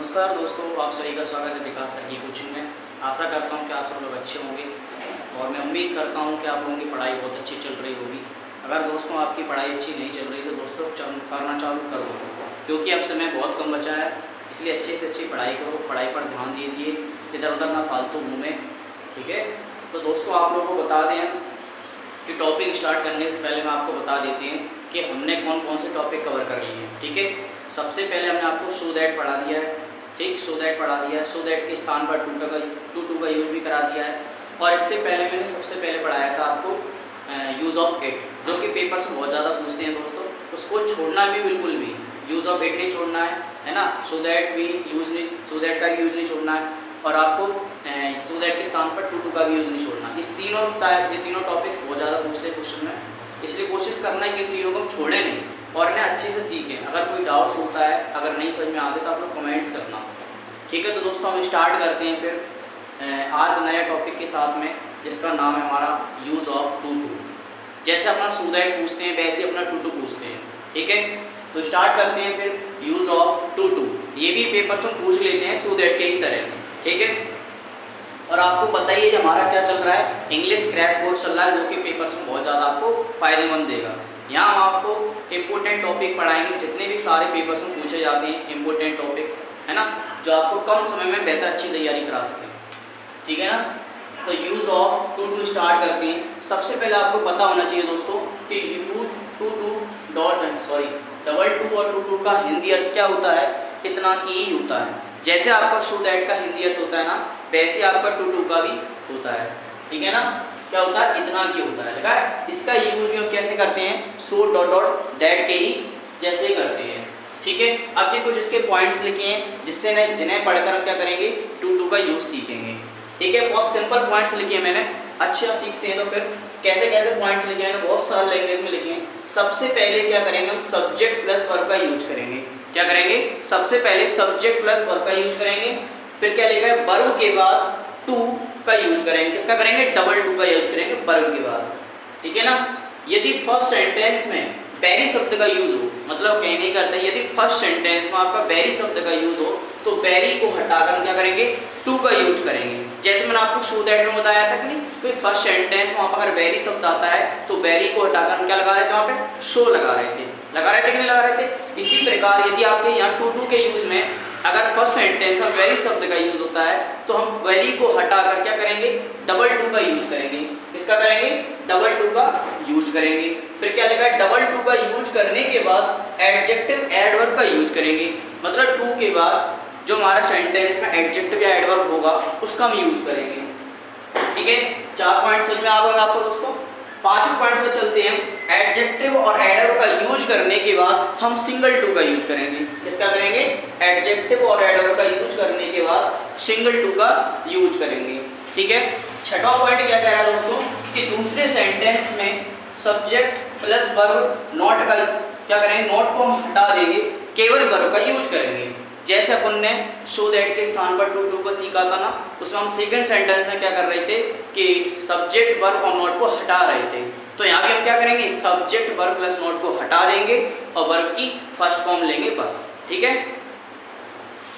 नमस्कार दोस्तों, आप सभी का स्वागत है विकास सर की कोचिंग में। आशा करता हूं कि आप सब लोग अच्छे होंगे और मैं उम्मीद करता हूं कि आप लोगों की पढ़ाई बहुत अच्छी चल रही होगी। अगर दोस्तों आपकी पढ़ाई अच्छी नहीं चल रही तो दोस्तों करना चालू कर दो, क्योंकि अब समय बहुत कम बचा है। इसलिए अच्छे से अच्छी पढ़ाई करो, पढ़ाई पर ध्यान दीजिए, इधर उधर ना फालतू घूमें, ठीक है। तो दोस्तों आप लोगों को बता दें कि टॉपिक स्टार्ट करने से पहले मैं आपको बता देते हैं कि हमने कौन कौन से टॉपिक कवर कर लिए हैं, ठीक है। सबसे पहले हमने आपको सो दैट पढ़ा दिया है, ठीक, सो दैट पढ़ा दिया है। सो दैट के स्थान पर टू का यूज़ भी करा दिया है। और इससे पहले मैंने सबसे पहले पढ़ाया था आपको यूज़ ऑफ इट, जो कि पेपर से बहुत ज़्यादा पूछते हैं दोस्तों। उसको छोड़ना भी बिल्कुल भी, यूज़ ऑफ इट नहीं छोड़ना है ना। सो दैट भी यूज़ नहीं, सो दैट का भी यूज़ नहीं छोड़ना है। और आपको सो दैट के स्थान पर टू का भी यूज़ नहीं छोड़ना। ये तीनों टॉपिक्स बहुत ज़्यादा पूछते हैं क्वेश्चन में, इसलिए कोशिश करना है कि तीनों को हम छोड़ें नहीं और इन्हें अच्छे से सीखें। अगर कोई डाउट्स होता है, अगर नहीं समझ में आते तो आप लोग कमेंट्स करना, ठीक है। तो दोस्तों हम स्टार्ट करते हैं फिर आज नया टॉपिक के साथ में, जिसका नाम है हमारा यूज़ ऑफ टू। जैसे अपना सो दैट पूछते हैं वैसे अपना टू पूछते हैं, ठीक है। तो स्टार्ट करते हैं फिर यूज़ ऑफ टू। ये भी पेपर से पूछ लेते हैं सो दैट के ही तरह, ठीक है। और आपको पता ही है हमारा क्या चल रहा है, इंग्लिश क्रैश कोर्स चल रहा है, जो कि पेपर्स में बहुत ज़्यादा आपको फायदेमंद देगा। यहाँ हम आपको इम्पोर्टेंट टॉपिक पढ़ाएंगे, जितने भी सारे पेपर्स में पूछे जाते हैं इम्पोर्टेंट टॉपिक, है ना, जो आपको कम समय में बेहतर अच्छी तैयारी करा सकें, ठीक है ना। तो यूज़ ऑफ टू स्टार्ट करते हैं। सबसे पहले आपको पता होना चाहिए दोस्तों कि डबल टू और टू का हिंदी अर्थ क्या होता है, इतना की ही होता है। जैसे आपका सो दैट का हिंदी अर्थ होता है ना, वैसे आपका टू का भी होता है, ठीक है ना। क्या होता है, इतना की होता है, लगा है। इसका यूज भी हम कैसे करते हैं, सो डॉट दैट के ही जैसे ही करते हैं, ठीक है। अब जी कुछ इसके पॉइंट्स लिखे हैं जिससे जिन्हें पढ़कर हम क्या करेंगे, टू का यूज सीखेंगे, ठीक है। बहुत सिंपल पॉइंट्स लिखे हैं मैंने, अच्छे सीखते हैं तो फिर कैसे कैसे पॉइंट्स लिखे हैं, बहुत सारे लैंग्वेज में लिखे हैं। सबसे पहले क्या करेंगे हम, सब्जेक्ट प्लस वर्ब का यूज करेंगे। क्या करेंगे, सबसे पहले सब्जेक्ट प्लस वर्ब का यूज करेंगे। फिर क्या लिखा है, वर्ब के बाद टू का यूज करेंगे। किसका करेंगे, डबल टू का यूज करेंगे वर्ब के बाद, ठीक है ना। यदि फर्स्ट सेंटेंस में वेरी शब्द का यूज हो, मतलब कहने का अर्थ है यदि फर्स्ट सेंटेंस में आपका वेरी शब्द का यूज हो तो वेरी को हटाकर क्या करेंगे, टू का यूज करेंगे। जैसे मैंने आपको सो दैट में बताया था कि नहीं, तो फर्स्ट सेंटेंस में अगर वेरी शब्द आता है तो वेरी को हटाकर हम क्या लगा रहे थे, वहाँ पे शो लगा रहे थे कि नहीं लगा रहे थे। इसी प्रकार यदि आपके यहाँ टू के यूज में अगर फर्स्ट सेंटेंस में वेरी शब्द का यूज होता है तो हम वेरी को हटाकर क्या करेंगे, डबल टू का यूज करेंगे। किसका करेंगे, डबल टू का यूज करेंगे। फिर क्या लिखा है, डबल टू का यूज करने के बाद एडजेक्टिव एडवर्ब का यूज करेंगे। मतलब टू के बाद जो हमारा सेंटेंस में एडजेक्टिव या एडवर्ब होगा उसका हम यूज करेंगे, ठीक है। 4 पॉइंट समझ में आ गए आपको दोस्तों। 5वें पॉइंट में चलते हैं। एडजेक्टिव और एडवर्ब का यूज करने के बाद हम सिंगल टू का यूज करेंगे। किसका करेंगे, एडजेक्टिव और एडवर्ब का यूज करने के बाद सिंगल टू का यूज करेंगे, ठीक है। 6वां पॉइंट क्या कह रहा है दोस्तों कि दूसरे सेंटेंस में सब्जेक्ट प्लस वर्ब नॉट का क्या करेंगे, नॉट को हम हटा देंगे, केवल वर्ब का यूज करेंगे। जैसे अपन ने सो दैट के स्थान पर टू को सीखा था ना, उसमें हम सेकंड सेंटेंस में क्या कर रहे थे कि सब्जेक्ट वर्ब और नॉट को हटा रहे थे। तो यहाँ भी हम क्या करेंगे, सब्जेक्ट वर्ब प्लस नॉट को हटा देंगे और वर्ब की फर्स्ट फॉर्म लेंगे, बस, ठीक है।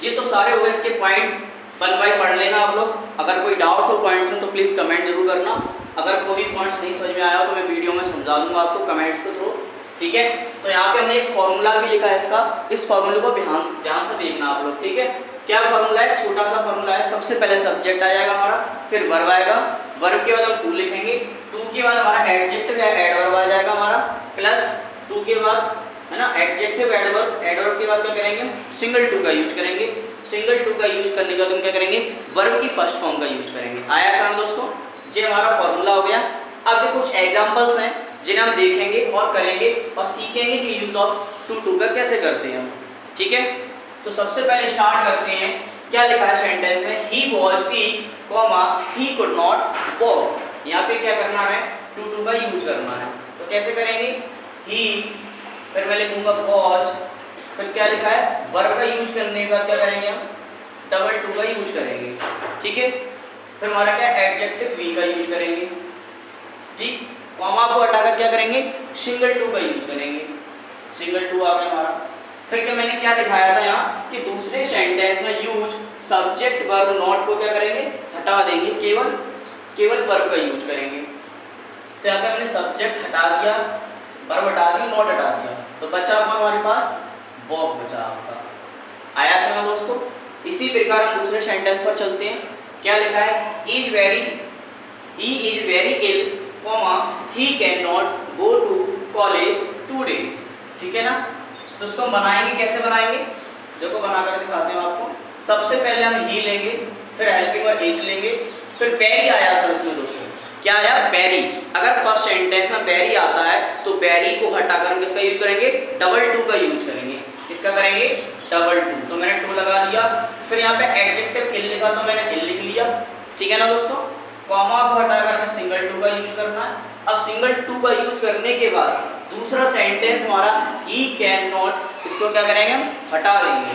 ये तो सारे हो गए इसके पॉइंट्स, 1 बाय पढ़ लेना आप लोग। अगर कोई डाउट्स हो पॉइंट्स में तो प्लीज़ कमेंट जरूर करना। अगर कोई भी पॉइंट्स नहीं समझ में आया तो मैं वीडियो में समझा दूंगा आपको कमेंट्स के थ्रू, ठीक है। तो यहाँ पे हमने एक फॉर्मूला भी लिखा है इसका, इस फॉर्मूले को ध्यान से देखना आप लोग, ठीक है। क्या फॉर्मूला है, छोटा सा फॉर्मूला है। सबसे पहले सब्जेक्ट आ जाएगा हमारा, फिर वर्ब आएगा, वर्ब के बाद हम टू लिखेंगे, टू के बाद हमारा एडजेक्टिव या एडवर्ब आ जाएगा हमारा, प्लस टू के बाद है ना एडजेक्टिव एडवर्ब, एडवर्ब के बाद क्या करेंगे, सिंगल टू का यूज करेंगे। सिंगल टू का यूज करने के बाद हम क्या करेंगे, वर्ब की फर्स्ट फॉर्म का यूज करेंगे। आया समझ दोस्तों, ये हमारा फॉर्मूला हो गया। अब जो कुछ एग्जांपल्स हैं जिन्हें हम देखेंगे और करेंगे और सीखेंगे कि यूज ऑफ टू का कैसे करते हैं हम, ठीक है। तो सबसे पहले स्टार्ट करते हैं। क्या लिखा है सेंटेंस में, he was weak, he could not walk. यहाँ पे क्या करना है, टू का यूज करना है। तो कैसे करेंगे, ही, फिर मैं लिखूंगा वॉज, फिर क्या लिखा है, वर्ब का यूज करने के बाद क्या करेंगे हम, डबल टू का यूज करेंगे, ठीक है। फिर हमारा क्या, एडजेक्टिव वी का यूज करेंगे, ठीक। कॉमा को हटाकर क्या करेंगे, सिंगल टू का यूज करेंगे। सिंगल टू आ गया हमारा, फिर क्या मैंने क्या दिखाया था यहाँ कि दूसरे सेंटेंस में यूज सब्जेक्ट वर्ब नॉट को क्या करेंगे, हटा देंगे, केवल वर्ब का यूज करेंगे। तो यहाँ पे हमने सब्जेक्ट हटा दिया, वर्ब हटा दिया, नॉट हटा दिया, तो बचा आपका हमारे पास वर्ब बचा आपका। आया समझ दोस्तों। इसी प्रकार हम दूसरे सेंटेंस पर चलते हैं। क्या लिखा है, he is very ill, he can not go to college today. ठीक है ना। तो उसको हम बनाएंगे, कैसे बनाएंगे, देखो बनाकर दिखाते हैं आपको। सबसे पहले हम ही लेंगे, फिर हेल्पिंग वर्ब इज लेंगे, फिर वेरी आया सर इसमें दोस्तों, क्या आया, वेरी। अगर फर्स्ट सेंटेंस में वेरी आता है तो वेरी को हटाकर हम किसका यूज करेंगे, डबल टू का यूज करेंगे। किसका करेंगे, डबल टू। तो मैंने टू लगा दिया, फिर यहाँ पे एडजेक्टिव इल लिखा तो मैंने इल लिख लिया। ठीक है ना दोस्तों। कॉमा को हटाकर हमें सिंगल टू का यूज करना है। अब सिंगल टू का यूज करने के बाद दूसरा सेंटेंस हमारा ही कैन नॉट, इसको क्या करेंगे हम, हटा देंगे।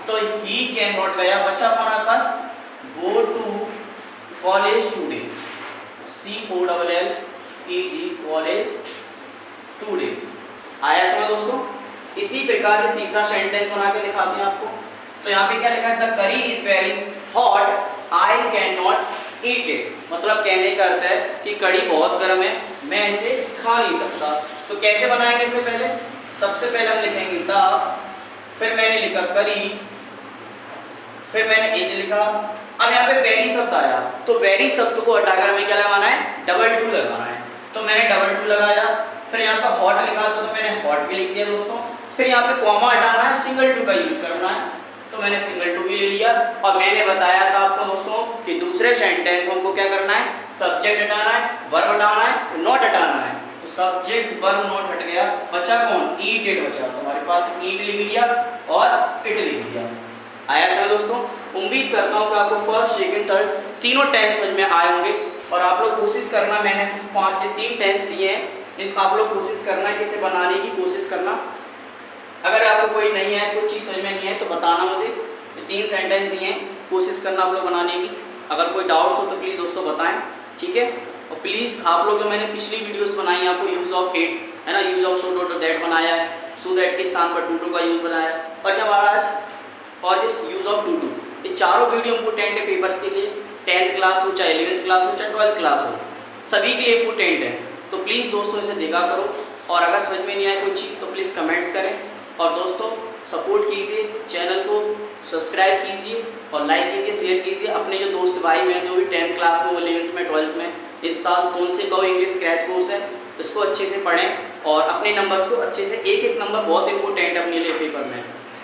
तो ही कैन नॉट गया, बच्चा हमारे पास go to college today, COLLEG college today. आया समझ दोस्तों। इसी प्रकार के तीसरा सेंटेंस बना के दिखाते हैं आपको। तो यहाँ पे क्या लिखा है, द करी is very hot, I can not eat it. मतलब कहने का अर्थ है कि कड़ी बहुत गर्म है, मैं इसे खा नहीं सकता। तो कैसे बनाएंगे, इससे पहले सबसे पहले हम लिखेंगे द, फिर मैंने लिखा करी, फिर मैंने इज लिखा। अब यहाँ पे वेरी शब्द आया, तो वेरी शब्द को हटाकर हमें क्या लगाना है, डबल टू लगाना है। तो मैंने डबल टू लगाया, फिर यहाँ पर हॉट लिखा तो मैंने हॉट भी लिख दिया दोस्तों। फिर यहाँ पे कॉमा हटाना है, सिंगल टू का यूज करना है, तो मैंने सिंगल टू भी ले लिया। और मैंने बताया था आपको दोस्तों कि दूसरे सेंटेंस में हमको क्या करना है, सब्जेक्ट हटाना है, वर्ब हटाना है, नॉट हटाना है। तो सब्जेक्ट वर्ब नॉट हट गया, बचा कौन, ईट इट बचा। तो हमारे पास ईट लिख लिया और इट लिख लिया। आया समझ दोस्तों। उम्मीद करता हूँ कि आपको फर्स्ट, सेकंड, थर्ड तीनों टेंस समझ में आए होंगे। और आप लोग कोशिश करना, मैंने 5 से 3 टेंस दिए हैं, इनको आप लोग कोशिश करना है कि इसे बनाने की कोशिश करना। अगर आपको कोई नहीं है, कोई चीज़ समझ में नहीं है तो बताना मुझे। 3 सेंटेंस दिए हैं, कोशिश करना आप लोग बनाने की। अगर कोई डाउट्स हो तो प्लीज़ दोस्तों बताएं, ठीक है। और प्लीज़ आप लोग, जो मैंने पिछली वीडियोस बनाई है आपको यूज़ ऑफ इट है ना, use of so dot that बनाया है, सो दैट के स्थान पर टू टू का यूज़ बनाया है, और हमारा आज और जिस यूज़ ऑफ टू टू, ये चारों वीडियो इम्पोर्टेंट है पेपर्स के लिए। 10th क्लास हो, चाहे 11th क्लास हो, चाहे 12th क्लास हो, सभी के लिए इम्पोर्टेंट है। तो प्लीज़ दोस्तों इसे देखा करो। और अगर समझ में नहीं आए कोई चीज़ तो प्लीज़ कमेंट्स करें। और दोस्तों सपोर्ट कीजिए, चैनल को सब्सक्राइब कीजिए और लाइक कीजिए, शेयर कीजिए। अपने जो दोस्त भाई हैं जो भी 10th क्लास में, 11th में, 12th में इस साल, तो उनसे कहो इंग्लिश क्रैश कोर्स है, इसको अच्छे से पढ़ें और अपने नंबर्स को अच्छे से, एक नंबर बहुत इंपॉर्टेंट है अपने लिए पेपर में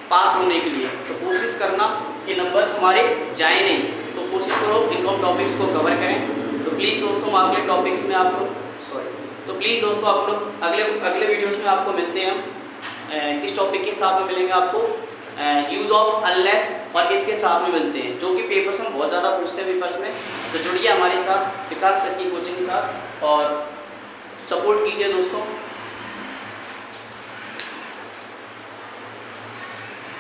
पास होने के लिए। तो कोशिश करना कि नंबर्स हमारे जाए नहीं, तो कोशिश करो इन टॉपिक्स को कवर करें। तो प्लीज़ दोस्तों अगले टॉपिक्स में आप लोग तो प्लीज़ दोस्तों आप लोग अगले वीडियोस में आपको मिलते हैं हम। किस टॉपिक के साथ में मिलेंगे आपको, यूज़ ऑफ अनलेस और इफ़ के साथ में मिलते हैं, जो कि पेपर्स में बहुत ज़्यादा पूछते हैं पेपर्स में। तो जुड़िए हमारे साथ, विकास सर की कोचिंग के साथ और सपोर्ट कीजिए दोस्तों।